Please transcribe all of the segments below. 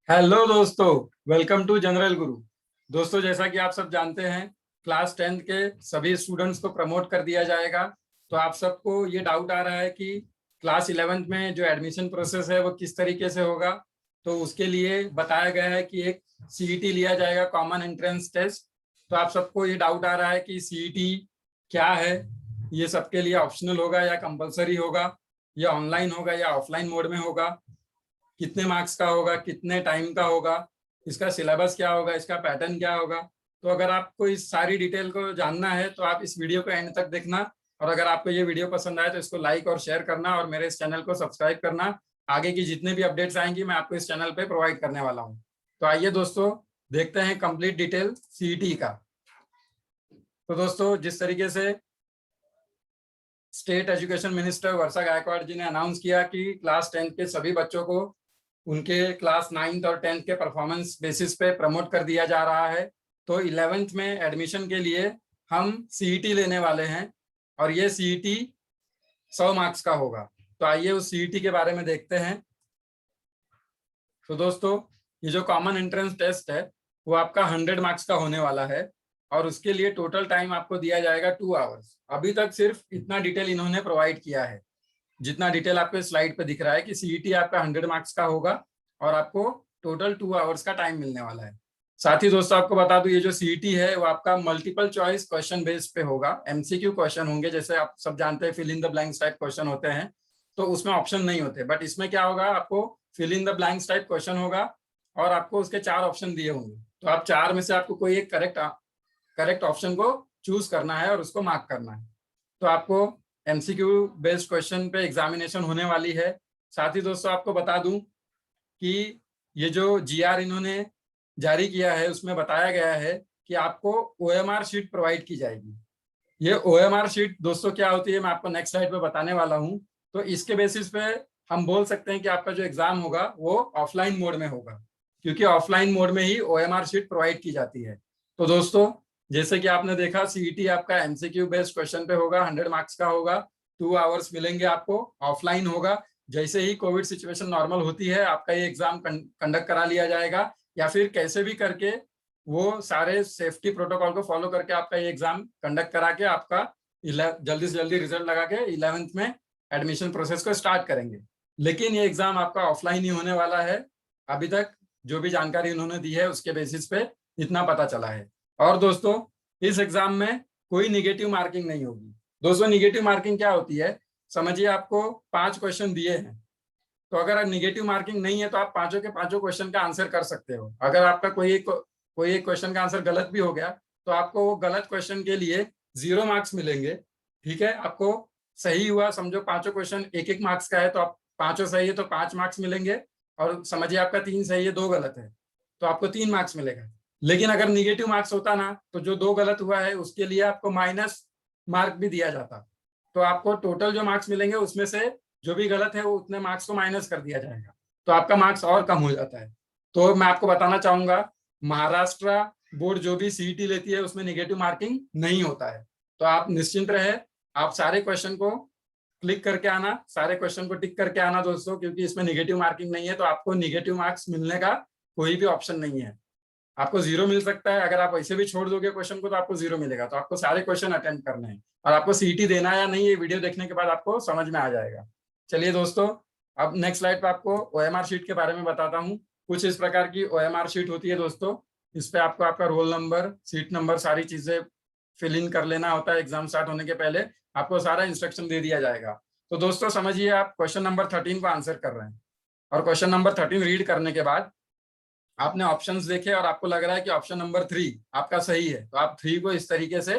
Hello दोस्तों, welcome to general गुरु। दोस्तों, जैसा कि आप सब जानते हैं, क्लास 10th के सभी स्टूडेंट्स को प्रमोट कर दिया जाएगा। तो आप सबको ये डाउट आ रहा है कि क्लास 11th में जो एडमिशन प्रोसेस है वो किस तरीके से होगा। तो उसके लिए बताया गया है कि एक सीईटी लिया जाएगा, कॉमन एंट्रेंस टेस्ट। तो आप सबको ये डाउट आ रहा है कि सीईटी क्या है, ये सबके लिए ऑप्शनल होगा या कंपलसरी होगा, या ऑनलाइन होगा या ऑफलाइन मोड में होगा, कितने मार्क्स का होगा, कितने टाइम का होगा, इसका सिलेबस क्या होगा, इसका पैटर्न क्या होगा। तो अगर आपको इस सारी डिटेल को जानना है तो आप इस वीडियो को एंड तक देखना। और अगर आपको ये वीडियो पसंद आए तो इसको लाइक और शेयर करना, और मेरे इस चैनल को सब्सक्राइब करना। आगे की जितने भी अपडेट्स आएंगी मैं आपको इस चैनल पे प्रोवाइड करने वाला हूँ। तो आइए दोस्तों, देखते हैं कंप्लीट डिटेल सीईटी का। तो दोस्तों, जिस तरीके से स्टेट एजुकेशन मिनिस्टर वर्षा गायकवाड़ जी ने अनाउंस किया कि क्लास 10th के सभी बच्चों को उनके क्लास 9th और 10th के परफॉर्मेंस बेसिस पे प्रमोट कर दिया जा रहा है। तो 11th में एडमिशन के लिए हम सीईटी लेने वाले हैं, और ये सीईटी 100 मार्क्स का होगा। तो आइए उस सीईटी के बारे में देखते हैं। तो दोस्तों, ये जो कॉमन एंट्रेंस टेस्ट है वो आपका 100 मार्क्स का होने वाला है, और उसके लिए टोटल टाइम आपको दिया जाएगा 2 आवर्स। अभी तक सिर्फ इतना डिटेल इन्होंने प्रोवाइड किया है, जितना डिटेल आपको स्लाइड पे दिख रहा है कि सीईटी आपका 100 मार्क्स का होगा और आपको टोटल 2 आवर्स का टाइम मिलने वाला है। साथ ही दोस्तों, आपको बता दूं, ये जो सीईटी है वो आपका मल्टीपल चॉइस क्वेश्चन बेस पे होगा। एमसीक्यू क्वेश्चन होंगे, जैसे आप सब जानते हैं fill in the blanks type question होते हैं, तो उसमें ऑप्शन नहीं होते। बट इसमें क्या होगा, आपको fill in the blanks type question होगा और आपको उसके 4 ऑप्शन दिए होंगे। तो आप 4 में से आपको कोई एक करेक्ट ऑप्शन को चूज करना है और उसको मार्क करना है। तो आपको एमसीक्यू बेस्ड क्वेश्चन पे एग्जामिनेशन होने वाली है। साथ ही दोस्तों, आपको बता दूं कि ये जो जीआर इन्होंने जारी किया है उसमें बताया गया है कि आपको ओएमआर शीट प्रोवाइड की जाएगी। ये ओएमआर शीट दोस्तों क्या होती है, मैं आपको नेक्स्ट स्लाइड पे बताने वाला हूँ। तो इसके बेसिस पे हम बोल सकते हैं कि आपका जो एग्जाम होगा वो ऑफलाइन मोड में होगा, क्योंकि ऑफलाइन मोड में ही ओएमआर शीट प्रोवाइड की जाती है। तो दोस्तों, जैसे कि आपने देखा, सीईटी आपका एमसीक्यू बेस्ड क्वेश्चन पे होगा, 100 मार्क्स का होगा, 2 आवर्स मिलेंगे आपको, ऑफलाइन होगा। जैसे ही कोविड सिचुएशन नॉर्मल होती है आपका ये एग्जाम कंडक्ट करा लिया जाएगा, या फिर कैसे भी करके वो सारे सेफ्टी प्रोटोकॉल को फॉलो करके आपका ये एग्जाम कंडक्ट करा के आपका जल्दी से जल्दी रिजल्ट लगा के 11th में एडमिशन प्रोसेस को स्टार्ट करेंगे। लेकिन ये एग्जाम आपका ऑफलाइन ही होने वाला है। अभी तक जो भी जानकारी उन्होंने दी है उसके बेसिस पे इतना पता चला है। और दोस्तों, इस एग्जाम में कोई निगेटिव मार्किंग नहीं होगी। दोस्तों, निगेटिव मार्किंग क्या होती है, समझिए आपको 5 क्वेश्चन दिए हैं, तो अगर निगेटिव मार्किंग नहीं है तो आप पांचों के पांचों क्वेश्चन का आंसर कर सकते हो। अगर आपका कोई एक क्वेश्चन का आंसर गलत भी हो गया तो आपको वो गलत क्वेश्चन के लिए 0 मार्क्स मिलेंगे। ठीक है, आपको सही हुआ, समझो पांचों क्वेश्चन एक एक मार्क्स का है तो आप पांचों सही है तो 5 मार्क्स मिलेंगे, और समझिए आपका 3 सही है 2 गलत है तो आपको 3 मार्क्स मिलेगा। लेकिन अगर निगेटिव मार्क्स होता ना तो जो 2 गलत हुआ है उसके लिए आपको माइनस मार्क भी दिया जाता। तो आपको टोटल जो मार्क्स मिलेंगे उसमें से जो भी गलत है वो उतने मार्क्स को माइनस कर दिया जाएगा, तो आपका मार्क्स और कम हो जाता है। तो मैं आपको बताना चाहूंगा, महाराष्ट्र बोर्ड जो भी सीईटी लेती है उसमें निगेटिव मार्किंग नहीं होता है। तो आप निश्चिंत रहे, आप सारे क्वेश्चन को क्लिक करके आना, सारे क्वेश्चन को टिक करके आना दोस्तों, क्योंकि इसमें निगेटिव मार्किंग नहीं है। तो आपको निगेटिव मार्क्स मिलने का कोई भी ऑप्शन नहीं है। आपको 0 मिल सकता है, अगर आप ऐसे भी छोड़ दोगे क्वेश्चन को तो आपको 0 मिलेगा। तो आपको सारे क्वेश्चन अटेम्प्ट करने हैं, और आपको सीईटी देना है या नहीं ये वीडियो देखने के बाद आपको समझ में आ जाएगा। चलिए दोस्तों, अब नेक्स्ट स्लाइड पे आपको ओएमआर शीट के बारे में बताता हूँ। कुछ इस प्रकार की ओएमआर शीट होती है दोस्तों। इस पे आपको आपका रोल नंबर, सीट नंबर, सारी चीजें फिल इन कर लेना होता है। एग्जाम स्टार्ट होने के पहले आपको सारा इंस्ट्रक्शन दे दिया जाएगा। तो दोस्तों समझिए, आप क्वेश्चन नंबर 13 को आंसर कर रहे हैं, और क्वेश्चन नंबर 13 रीड करने के बाद आपने ऑप्शंस देखे और आपको लग रहा है कि ऑप्शन नंबर 3 आपका सही है, तो आप 3 को इस तरीके से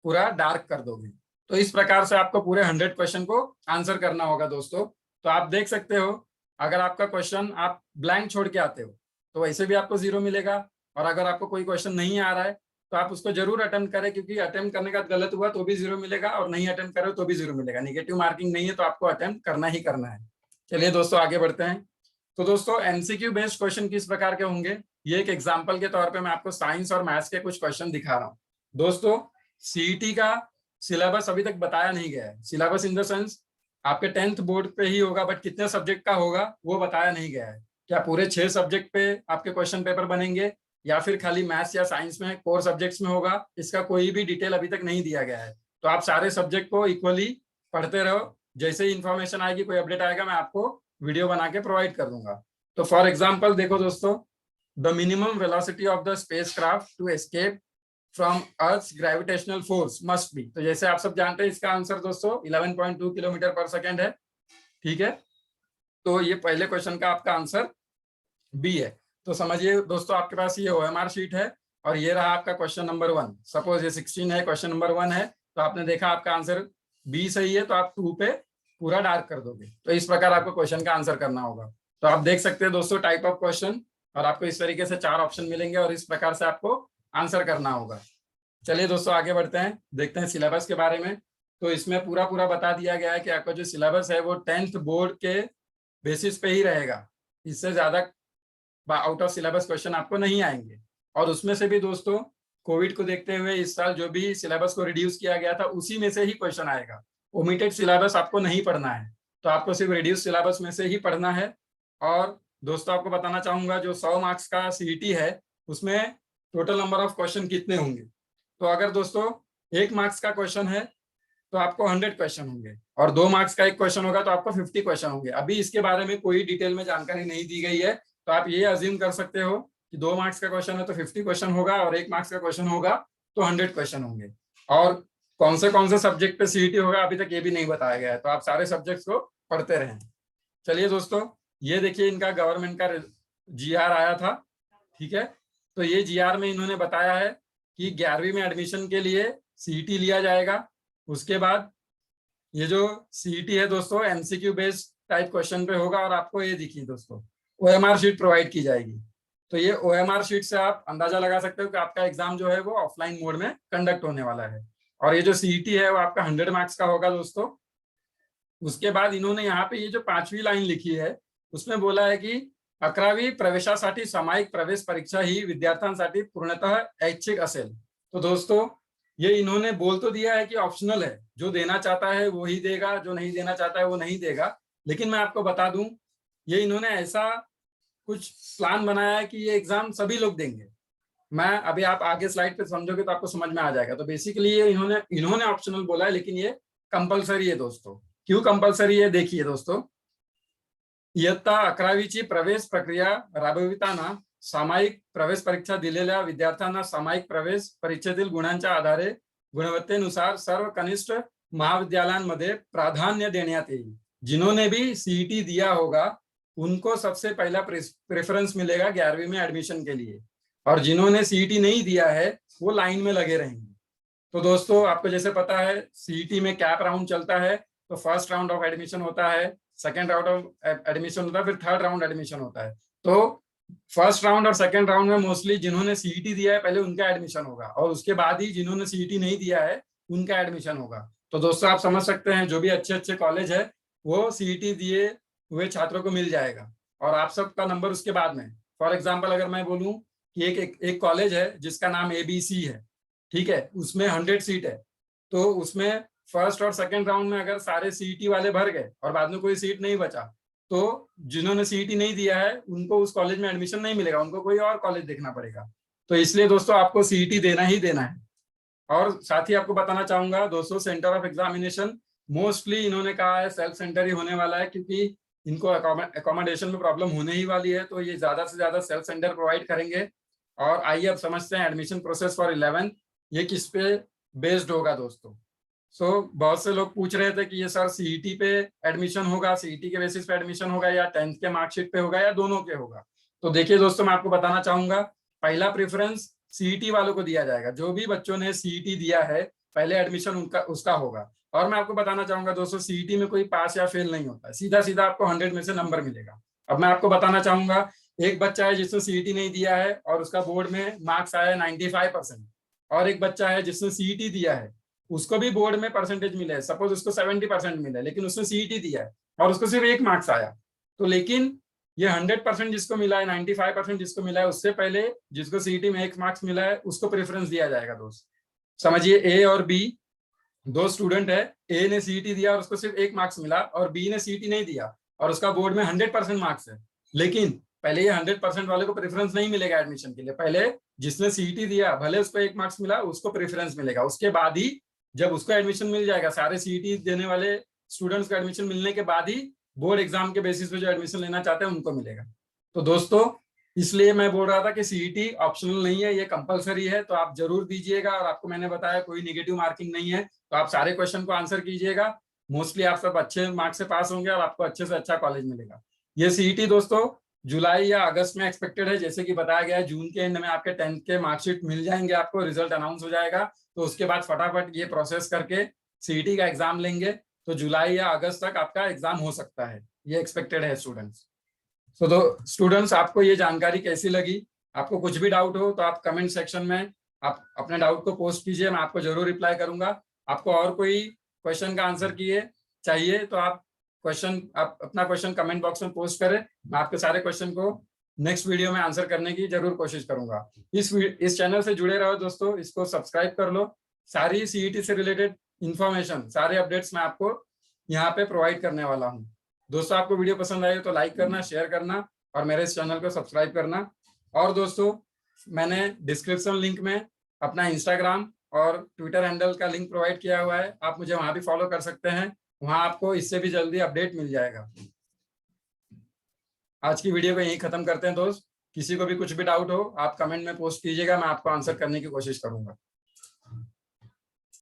पूरा डार्क कर दोगे। तो इस प्रकार से आपको पूरे 100 क्वेश्चन को आंसर करना होगा दोस्तों। तो आप देख सकते हो, अगर आपका क्वेश्चन आप ब्लैंक छोड़ के आते हो तो वैसे भी आपको 0 मिलेगा, और अगर आपको कोई क्वेश्चन नहीं आ रहा है तो आप उसको जरूर अटेम्प्ट करें, क्योंकि अटेम्प्ट करने का गलत हुआ तो भी 0 मिलेगा, और नहीं अटेम्प्ट करो तो भी 0 मिलेगा। निगेटिव मार्किंग नहीं है तो आपको अटेम्प्ट करना ही करना है। चलिए दोस्तों, आगे बढ़ते हैं। तो दोस्तों, एमसीक्यू बेस्ड क्वेश्चन किस प्रकार के होंगे, ये एक एग्जांपल के तौर पे मैं आपको साइंस और मैथ्स के कुछ क्वेश्चन दिखा रहा हूँ। दोस्तों, सीईटी का सिलेबस अभी तक बताया नहीं गया है। सिलेबस इन द सेंस आपके 10th बोर्ड पे ही होगा, बट कितने सब्जेक्ट का होगा वो बताया नहीं गया है। क्या पूरे 6 सब्जेक्ट पे आपके क्वेश्चन पेपर बनेंगे या फिर खाली मैथ्स या साइंस में कोर सब्जेक्ट्स में होगा, इसका कोई भी डिटेल अभी तक नहीं दिया गया है। तो आप सारे सब्जेक्ट को इक्वली पढ़ते रहो, जैसे ही इंफॉर्मेशन आएगी, कोई अपडेट आएगा, मैं आपको वीडियो बना के प्रोवाइड कर दूंगा। तो फॉर एग्जाम्पल देखो दोस्तों, the minimum velocity of the spacecraft to escape from earth's gravitational force must be. तो जैसे आप सब जानते हैं, इसका आंसर दोस्तों 11.2 किलोमीटर पर सेकेंड है। ठीक है, तो ये पहले क्वेश्चन का आपका आंसर बी है। तो समझिए दोस्तों, आपके पास ये OMR शीट है और ये रहा आपका क्वेश्चन नंबर 1। सपोज ये 16 है, क्वेश्चन नंबर 1 है, तो आपने देखा आपका आंसर बी सही है, तो आप 2 पे पूरा डार्क कर दोगे। तो इस प्रकार आपको क्वेश्चन का आंसर करना होगा। तो आप देख सकते हैं दोस्तों टाइप ऑफ क्वेश्चन, और आपको इस तरीके से 4 ऑप्शन मिलेंगे और इस प्रकार से आपको आंसर करना होगा। चलिए दोस्तों आगे बढ़ते हैं, देखते हैं सिलेबस के बारे में। तो इसमें पूरा बता दिया गया है कि आपका जो सिलेबस है वो 10th बोर्ड के बेसिस पे ही रहेगा। इससे ज्यादा आउट ऑफ सिलेबस क्वेश्चन आपको नहीं आएंगे। और उसमें से भी दोस्तों कोविड को देखते हुए इस साल जो भी सिलेबस को रिड्यूस किया गया था, उसी में से ही क्वेश्चन आएगा। ओमिटेड सिलेबस आपको नहीं पढ़ना है, तो आपको सिर्फ रिड्यूस सिलेबस में से ही पढ़ना है। और दोस्तों आपको बताना चाहूंगा, जो 100 मार्क्स का CET है, उसमें टोटल नंबर ऑफ क्वेश्चन कितने होंगे। तो अगर दोस्तों 1 मार्क्स का क्वेश्चन है तो आपको 100 क्वेश्चन होंगे, और 2 मार्क्स का एक क्वेश्चन होगा तो आपको 50 क्वेश्चन होंगे। अभी इसके बारे में कोई डिटेल में जानकारी नहीं दी गई है, तो आप ये अज्यूम कर सकते हो कि 2 मार्क्स का क्वेश्चन है तो 50 क्वेश्चन होगा, और 1 मार्क्स का क्वेश्चन होगा तो 100 क्वेश्चन होंगे। और कौन से सब्जेक्ट पे CET होगा अभी तक ये भी नहीं बताया गया है, तो आप सारे सब्जेक्ट्स को पढ़ते रहें। चलिए दोस्तों, ये देखिए इनका गवर्नमेंट का GR आया था। ठीक है, तो ये GR में इन्होंने बताया है कि 11वीं में एडमिशन के लिए CET लिया जाएगा। उसके बाद ये जो CET है दोस्तों MCQ बेस्ड टाइप क्वेश्चन पे होगा, और आपको ये दिखिए दोस्तों OMR शीट प्रोवाइड की जाएगी। तो ये OMR शीट से आप अंदाजा लगा सकते हो कि आपका एग्जाम जो है वो ऑफलाइन मोड में कंडक्ट होने वाला है। और ये जो CET है वो आपका 100 मार्क्स का होगा दोस्तों। उसके बाद इन्होंने यहाँ पे ये जो 5वीं लाइन लिखी है, उसमें बोला है कि 11वी प्रवेशासाठी सामायिक प्रवेश परीक्षा ही विद्यार्थ्यांसाठी पूर्णतः ऐच्छिक असेल। तो दोस्तों ये इन्होंने बोल तो दिया है कि ऑप्शनल है, जो देना चाहता है वो ही देगा, जो नहीं देना चाहता है वो नहीं देगा। लेकिन मैं आपको बता दूं, ये इन्होंने ऐसा कुछ प्लान बनाया है कि ये एग्जाम सभी लोग देंगे। मैं अभी आप आगे स्लाइड पे समझोगे तो आपको समझ में आ जाएगा। तो बेसिकली ये इन्होंने ऑप्शनल बोला है, लेकिन ये कंपल्सरी है दोस्तों। क्यों कंपल्सरी है, देखिए दोस्तों, इयत्ता 11वीची प्रवेश प्रक्रिया राबविताना सामायिक प्रवेश परीक्षा दिलेल्या विद्यार्थ्यांना सामायिक प्रवेश परीक्षेतील गुणांच्या आधारे गुणवत्तेनुसार सर्व कनिष्ठ महाविद्यालयांमध्ये प्राधान्य देण्यात येईल। जिन्होंने भी CET दिया होगा उनको सबसे पहला प्रेफरेंस मिलेगा 11वीं में एडमिशन के लिए, और जिन्होंने CET नहीं दिया है वो लाइन में लगे रहेंगे। तो दोस्तों आपको जैसे पता है CET में कैप राउंड चलता है, तो फर्स्ट राउंड ऑफ एडमिशन होता है, सेकेंड राउंड ऑफ एडमिशन होता है, फिर थर्ड राउंड एडमिशन होता है। तो फर्स्ट राउंड और सेकेंड राउंड में मोस्टली जिन्होंने CET दिया है पहले उनका एडमिशन होगा, और उसके बाद ही जिन्होंने CET नहीं दिया है उनका एडमिशन होगा। तो दोस्तों आप समझ सकते हैं, जो भी अच्छे कॉलेज है वो CET दिए हुए छात्रों को मिल जाएगा, और आप सबका नंबर उसके बाद में। फॉर एग्जाम्पल अगर मैं बोलूं कि एक कॉलेज है जिसका नाम ABC है, ठीक है, उसमें 100 सीट है, तो उसमें फर्स्ट और सेकंड राउंड में अगर सारे CET वाले भर गए और बाद में कोई सीट नहीं बचा, तो जिन्होंने CET नहीं दिया है उनको उस कॉलेज में एडमिशन नहीं मिलेगा, उनको कोई और कॉलेज देखना पड़ेगा। तो इसलिए दोस्तों आपको CET देना ही देना है। और साथ ही आपको बताना चाहूंगा दोस्तों, सेंटर ऑफ एग्जामिनेशन मोस्टली इन्होंने कहा है सेल्फ सेंटर ही होने वाला है, क्योंकि इनको अकोमोडेशन में प्रॉब्लम होने ही वाली है, तो ये ज्यादा से ज्यादा सेल्फ सेंटर प्रोवाइड करेंगे। और आइए अब समझते हैं एडमिशन प्रोसेस फॉर 11th ये किस पे बेस्ड होगा दोस्तों। बहुत से लोग पूछ रहे थे कि ये सर CET पे एडमिशन होगा, CET के बेसिस पे एडमिशन होगा, या 10th के मार्कशीट पे होगा, या दोनों के होगा। तो देखिए दोस्तों, मैं आपको बताना चाहूंगा, पहला प्रेफरेंस CET वालों को दिया जाएगा। जो भी बच्चों ने CET दिया है पहले एडमिशन उसका होगा। और मैं आपको बताना चाहूंगा दोस्तों, CET में कोई पास या फेल नहीं होता है, सीधा सीधा आपको 100 में से नंबर मिलेगा। अब मैं आपको बताना चाहूंगा, एक बच्चा है जिसने CET नहीं दिया है और उसका बोर्ड में मार्क्स आया 95%, और एक बच्चा है जिसने CET दिया है, उसको भी बोर्ड में परसेंटेज मिले, सपोज उसको 70% मिले, लेकिन उसने CET दिया है और उसको सिर्फ 1 मार्क्स आया। तो लेकिन ये 100% जिसको मिला है, 95% जिसको मिला है, उससे पहले जिसको CET में 1 मार्क्स मिला है उसको प्रेफरेंस दिया जाएगा। दोस्त समझिए, A और B दो स्टूडेंट है, A ने CET दिया और उसको सिर्फ 1 मार्क्स मिला, और B ने CET नहीं दिया और उसका बोर्ड में 100% मार्क्स है, लेकिन पहले ये 100% वाले को प्रेफरेंस नहीं मिलेगा एडमिशन के लिए। पहले जिसने सीईटी दिया भले उसको 1 मार्क्स मिला, उसको प्रेफरेंस मिलेगा। उसके बाद ही जब उसको एडमिशन मिल जाएगा, सारे सीईटी देने वाले स्टूडेंट्स को एडमिशन मिलने के बाद ही बोर्ड एग्जाम के बेसिस पे जो एडमिशन लेना चाहते हैं उनको मिलेगा। तो दोस्तों इसलिए मैं बोल रहा था कि सीईटी ऑप्शनल नहीं है, ये कंपलसरी है, तो आप जरूर दीजिएगा। और आपको मैंने बताया कोई नेगेटिव मार्किंग नहीं है, तो आप सारे क्वेश्चन को आंसर कीजिएगा। मोस्टली आप सब अच्छे मार्क्स से पास होंगे और आपको अच्छे से अच्छा कॉलेज मिलेगा। ये सीईटी दोस्तों जुलाई या अगस्त में एक्सपेक्टेड है, जैसे कि बताया गया है। जून के एंड में आपके 10th के मार्कशीट मिल जाएंगे, आपको रिजल्ट अनाउंस हो जाएगा। तो उसके बाद फटाफट ये प्रोसेस करके सीईटी का एग्जाम लेंगे, तो जुलाई या अगस्त तक आपका एग्जाम हो सकता है, ये एक्सपेक्टेड है स्टूडेंट्स। तो स्टूडेंट्स आपको ये जानकारी कैसी लगी? आपको कुछ भी डाउट हो तो आप कमेंट सेक्शन में आप अपने डाउट को पोस्ट कीजिए, मैं आपको जरूर रिप्लाई करूंगा। आपको और कोई क्वेश्चन का आंसर चाहिए तो आप अपना क्वेश्चन कमेंट बॉक्स में पोस्ट करें। मैं आपके सारे क्वेश्चन को नेक्स्ट वीडियो में आंसर करने की जरूर कोशिश करूंगा। इस चैनल से जुड़े रहो दोस्तों, इसको सब्सक्राइब कर लो। सारी सीईटी से रिलेटेड इंफॉर्मेशन, सारे अपडेट्स मैं आपको यहाँ पे प्रोवाइड करने वाला हूँ। दोस्तों आपको वीडियो पसंद आई तो लाइक करना, शेयर करना और मेरे इस चैनल को सब्सक्राइब करना। और दोस्तों मैंने डिस्क्रिप्शन लिंक में अपना इंस्टाग्राम और ट्विटर हैंडल का लिंक प्रोवाइड किया हुआ है, आप मुझे वहां भी फॉलो कर सकते हैं। वहां आपको इससे भी जल्दी अपडेट मिल जाएगा। आज की वीडियो को यहीं खत्म करते हैं दोस्त। किसी को भी कुछ भी डाउट हो आप कमेंट में पोस्ट कीजिएगा, मैं आपको आंसर करने की कोशिश करूंगा।